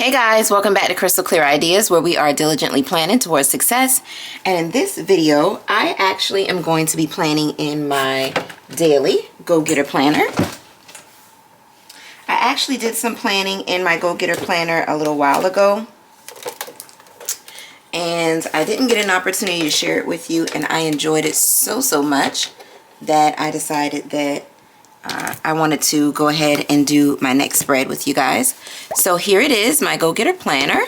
Hey guys, welcome back to Krystal Klear Ideas, where we are diligently planning towards success. And in this video, I actually am going to be planning in my daily go-getter planner. I actually did some planning in my go-getter planner a little while ago, and I didn't get an opportunity to share it with you, and I enjoyed it so much that I decided that I wanted to go ahead and do my next spread with you guys. So here it is, my go-getter planner.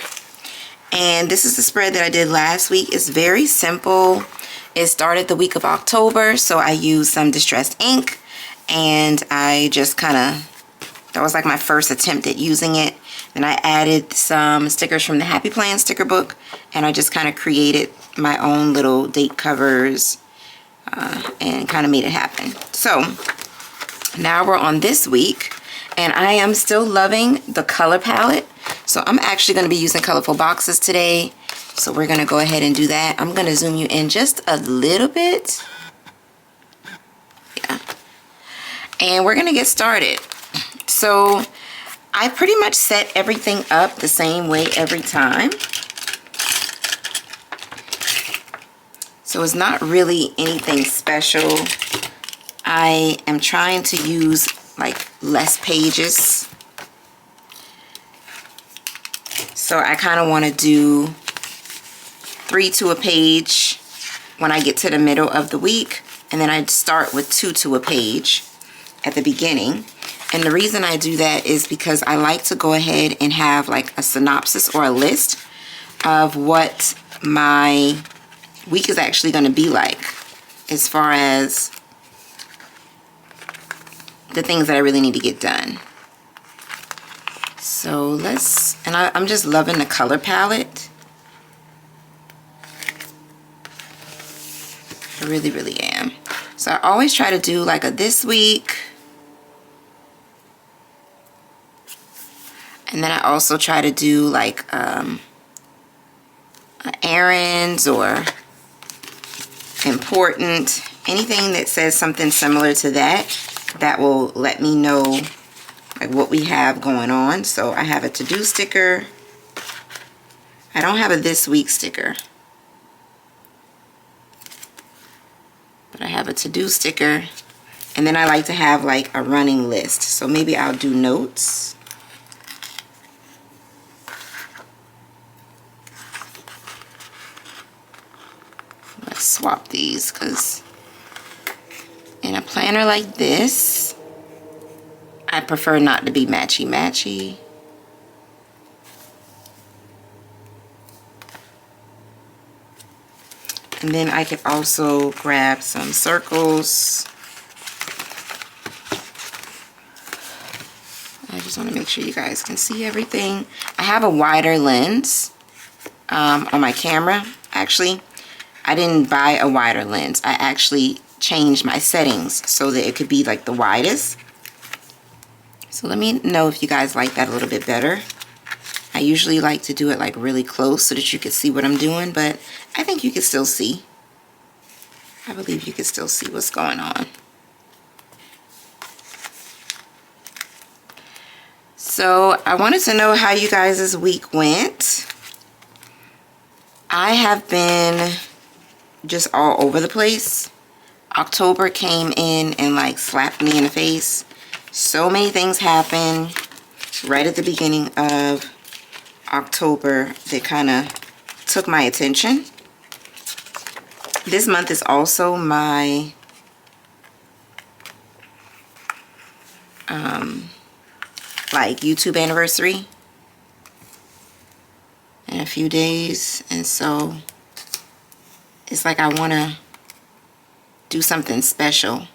And this is the spread that I did last week. It's very simple. It started the week of October, so I used some distressed ink. And I just that was like my first attempt at using it. Then I added some stickers from the Happy Plan sticker book. And I just created my own little date covers and made it happen. So now we're on this week, and I am still loving the color palette. So I'm actually going to be using colorful boxes today. So we're going to go ahead and do that. I'm going to zoom you in just a little bit. Yeah. And we're going to get started. So I pretty much set everything up the same way every time. So it's not really anything special. I am trying to use less pages. So I want to do 3 to a page when I get to the middle of the week. And then I start with 2 to a page at the beginning. And the reason I do that is because I like to go ahead and have a synopsis or a list of what my week is actually going to be like, as far as the things that I really need to get done. So I'm just loving the color palette. I really am. So I always try to do a this week. And then I also try to do errands or important, anything that says something similar to that. That will let me know what we have going on. So I have a to-do sticker. I don't have a this week sticker, but I have a to-do sticker. And then I like to have a running list. So maybe I'll do notes. Let's swap these, because in a planner like this, I prefer not to be matchy-matchy. And then I could also grab some circles. I just want to make sure you guys can see everything. I have a wider lens on my camera. Actually, I didn't buy a wider lens. I actually changed my settings so that it could be the widest. So let me know if you guys like that a little bit better. I usually like to do it really close so that you can see what I'm doing, but I think you can still see. I believe you can still see what's going on. So I wanted to know how you guys' week went. I have been just all over the place. October came in and slapped me in the face. So many things happened right at the beginning of October that took my attention. This month is also my YouTube anniversary in a few days, and so it's I want to do something special.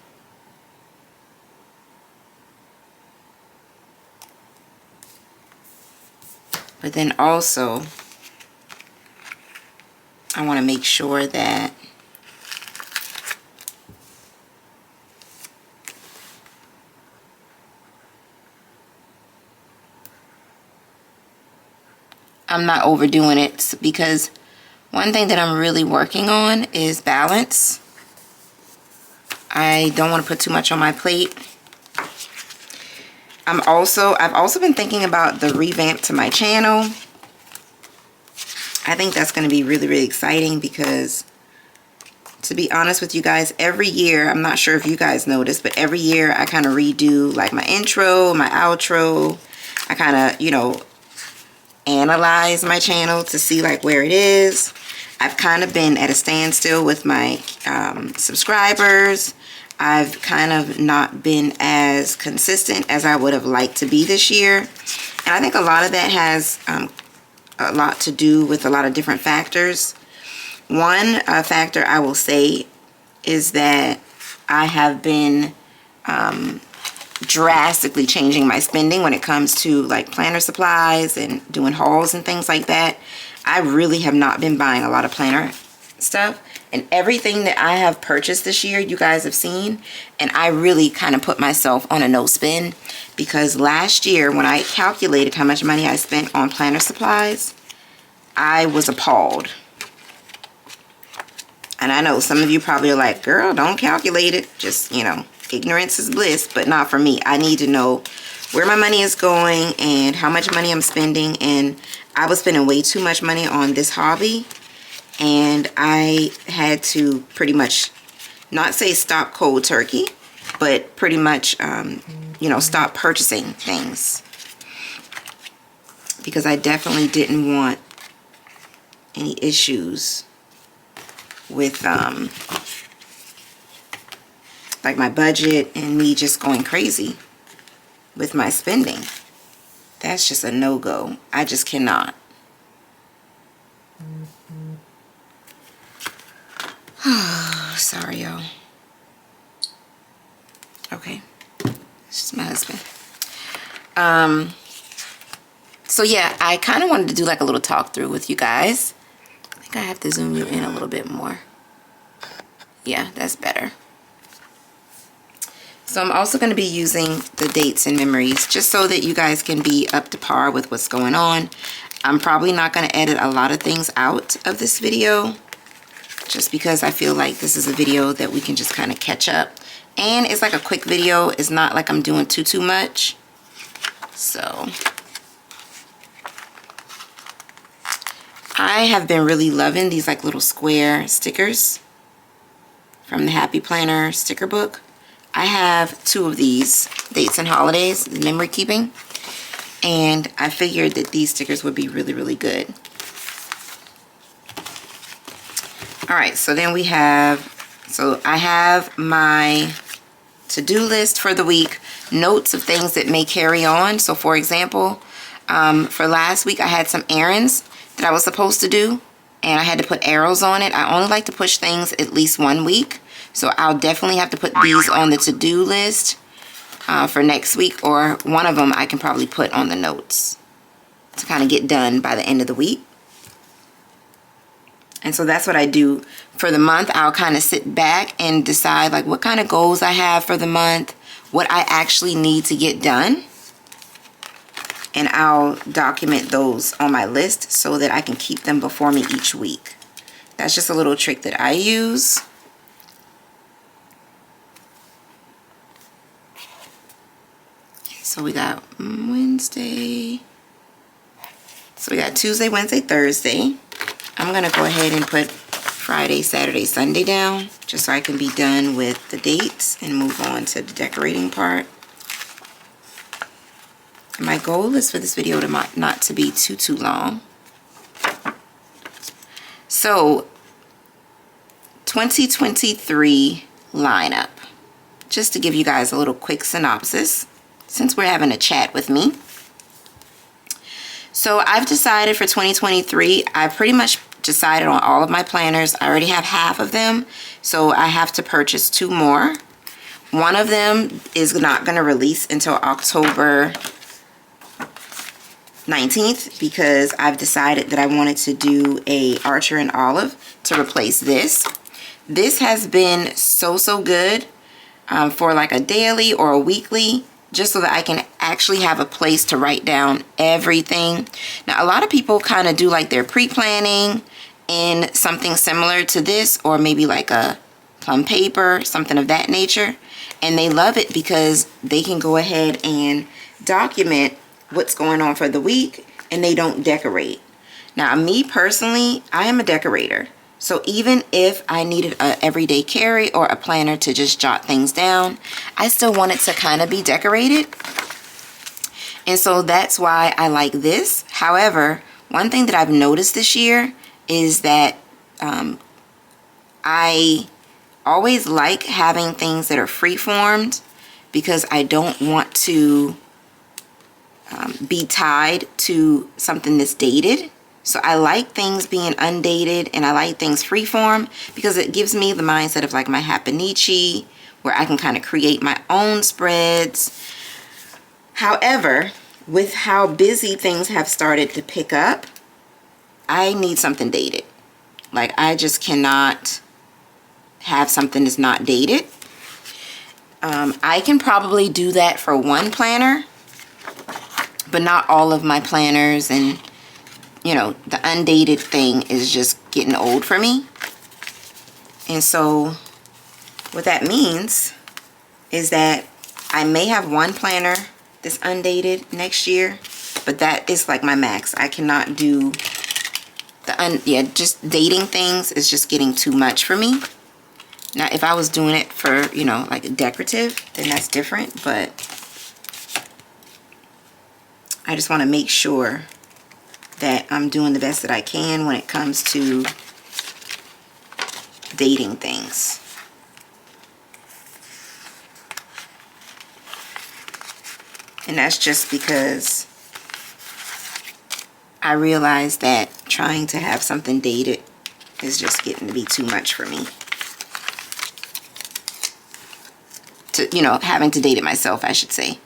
But then also, I want to make sure that I'm not overdoing it, because one thing that I'm really working on is balance. I don't want to put too much on my plate. I've also been thinking about the revamp to my channel. I think that's going to be really, really exciting because, to be honest with you guys, every year, I'm not sure if you guys notice, but every year I kind of redo like my intro, my outro. I kind of, you know, analyze my channel to see like where it is. I've kind of been at a standstill with my subscribers. I've kind of not been as consistent as I would have liked to be this year. And I think a lot of that has a lot to do with a lot of different factors. One factor I will say is that I have been drastically changing my spending when it comes to like planner supplies and doing hauls and things like that. I really have not been buying a lot of planner stuff, and everything that I have purchased this year you guys have seen, and I really kind of put myself on a no spend because last year when I calculated how much money I spent on planner supplies, I was appalled. And I know some of you probably are like, girl, don't calculate it, just, you know, ignorance is bliss, but not for me. I need to know where my money is going and how much money I'm spending, and I was spending way too much money on this hobby, and I had to pretty much not say stop cold turkey, but pretty much, you know, stop purchasing things because I definitely didn't want any issues with like my budget and me just going crazy with my spending. That's just a no-go. I just cannot. Sorry, y'all. Okay. It's just my husband. So yeah, I kind of wanted to do like a little talk through with you guys. I think I have to zoom you in a little bit more. Yeah, that's better. So I'm also going to be using the dates and memories just so that you guys can be up to par with what's going on. I'm probably not going to edit a lot of things out of this video just because I feel like this is a video that we can just kind of catch up. And it's like a quick video. It's not like I'm doing too much. So I have been really loving these like little square stickers from the Happy Planner sticker book. I have 2 of these, dates and holidays, memory keeping, and I figured that these stickers would be really, really good. All right, so then we have, so I have my to-do list for the week, notes of things that may carry on. So for example, for last week I had some errands that I was supposed to do, and I had to put arrows on it. I only like to push things at least 1 week. So I'll definitely have to put these on the to-do list for next week, or one of them I can probably put on the notes to kind of get done by the end of the week. And so that's what I do for the month. I'll kind of sit back and decide like what kind of goals I have for the month, what I actually need to get done. And I'll document those on my list so that I can keep them before me each week. That's just a little trick that I use. So we got Wednesday. So we got Tuesday, Wednesday, Thursday. I'm going to go ahead and put Friday, Saturday, Sunday down just so I can be done with the dates and move on to the decorating part. My goal is for this video to not to be too long. So 2023 lineup. Just to give you guys a little quick synopsis, since we're having a chat with me. So I've decided for 2023, I pretty much decided on all of my planners. I already have half of them, so I have to purchase 2 more. One of them is not going to release until October 19th because I've decided that I wanted to do a Archer and Olive to replace this. This has been so good for like a daily or a weekly, just so that I can actually have a place to write down everything. Now, a lot of people kind of do like their pre-planning in something similar to this, or maybe like a plum paper, something of that nature. And they love it because they can go ahead and document what's going on for the week and they don't decorate. Now, me personally, I am a decorator. So even if I needed an everyday carry or a planner to just jot things down, I still want it to kind of be decorated. And so that's why I like this. However, one thing that I've noticed this year is that I always like having things that are free-formed because I don't want to be tied to something that's dated. So I like things being undated and I like things freeform because it gives me the mindset of like my Haponichi, where I can kind of create my own spreads. However, with how busy things have started to pick up, I need something dated. Like, I just cannot have something that's not dated. I can probably do that for one planner, but not all of my planners, and you know, the undated thing is just getting old for me. And so what that means is that I may have one planner that's undated next year, but that is like my max. I cannot do just dating things is just getting too much for me. Now, if I was doing it for, you know, like decorative, then that's different, but I just want to make sure that I'm doing the best that I can when it comes to dating things. And that's just because I realize that trying to have something dated is just getting to be too much for me. To, you know, having to date it myself, I should say.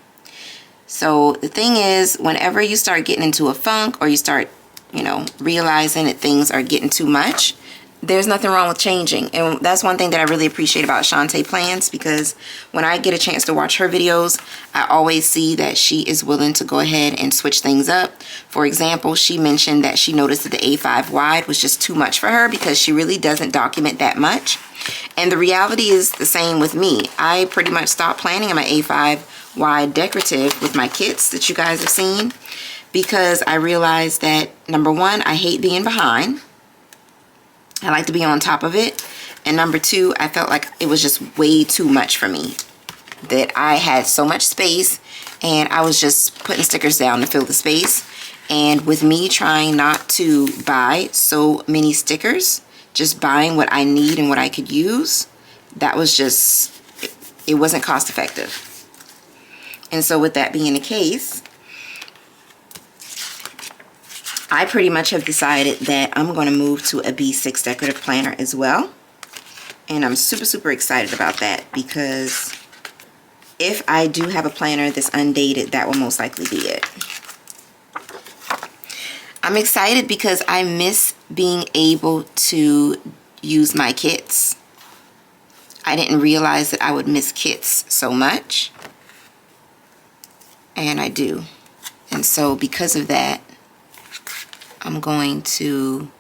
So the thing is, whenever you start getting into a funk or you start, you know, realizing that things are getting too much, there's nothing wrong with changing. And that's one thing that I really appreciate about Shantae Plans, because when I get a chance to watch her videos, I always see that she is willing to go ahead and switch things up. For example, she mentioned that she noticed that the A5 wide was just too much for her because she really doesn't document that much. And the reality is the same with me. I pretty much stopped planning in my A5 wide decorative with my kits that you guys have seen because I realized that, number one, I hate being behind. I like to be on top of it. And number two, I felt like it was just way too much for me. That I had so much space and I was just putting stickers down to fill the space. And with me trying not to buy so many stickers, just buying what I need and what I could use, that was just, it wasn't cost effective. And so with that being the case, I pretty much have decided that I'm going to move to a B6 decorative planner as well. And I'm super, super excited about that because if I do have a planner that's undated, that will most likely be it. I'm excited because I miss being able to use my kits. I didn't realize that I would miss kits so much. And I do. And so because of that, I'm going to,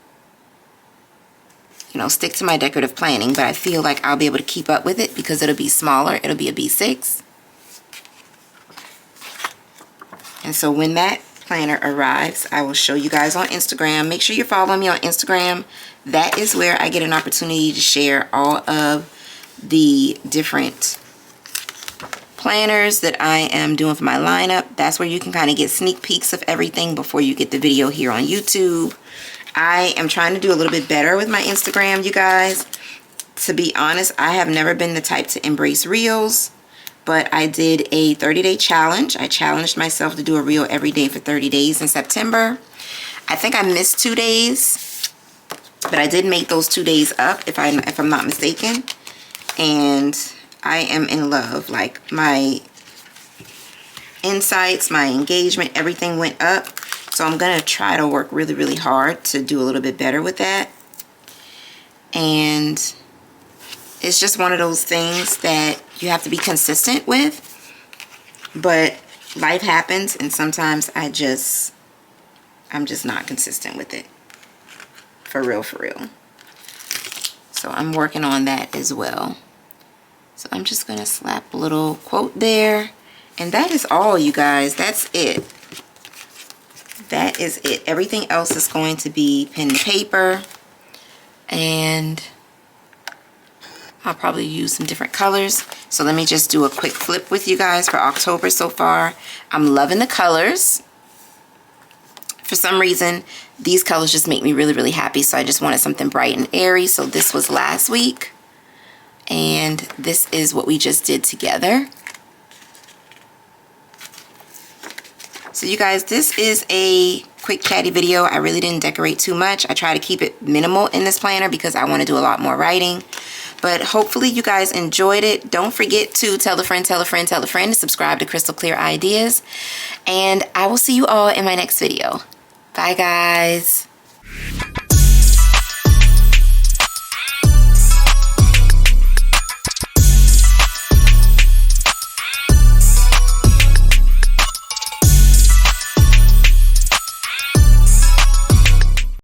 you know, stick to my decorative planning, but I feel like I'll be able to keep up with it because it'll be smaller. It'll be a B6. And so when that planner arrives, I will show you guys on Instagram. Make sure you're following me on Instagram. That is where I get an opportunity to share all of the different planners that I am doing for my lineup. That's where you can kind of get sneak peeks of everything before you get the video here on YouTube. I am trying to do a little bit better with my Instagram, you guys. To be honest, I have never been the type to embrace reels, but I did a 30-day challenge. I challenged myself to do a reel every day for 30 days in September. I think I missed 2 days, but I did make those 2 days up if I'm not mistaken. And I am in love. Like, my insights, my engagement, everything went up. So I'm going to try to work really, really hard to do a little bit better with that. And it's just one of those things that you have to be consistent with. But life happens, and sometimes I'm just not consistent with it. For real, for real. So I'm working on that as well. So I'm just going to slap a little quote there. And that is all, you guys. That's it. That is it. Everything else is going to be pen and paper. And I'll probably use some different colors. So let me just do a quick flip with you guys for October so far. I'm loving the colors. For some reason, these colors just make me really, really happy. So I just wanted something bright and airy. So this was last week. And this is what we just did together. So you guys, this is a quick chatty video. I really didn't decorate too much. I try to keep it minimal in this planner because I want to do a lot more writing. But hopefully you guys enjoyed it. Don't forget to tell a friend, tell a friend, tell a friend to subscribe to Krystal Klear Ideas. And I will see you all in my next video. Bye, guys.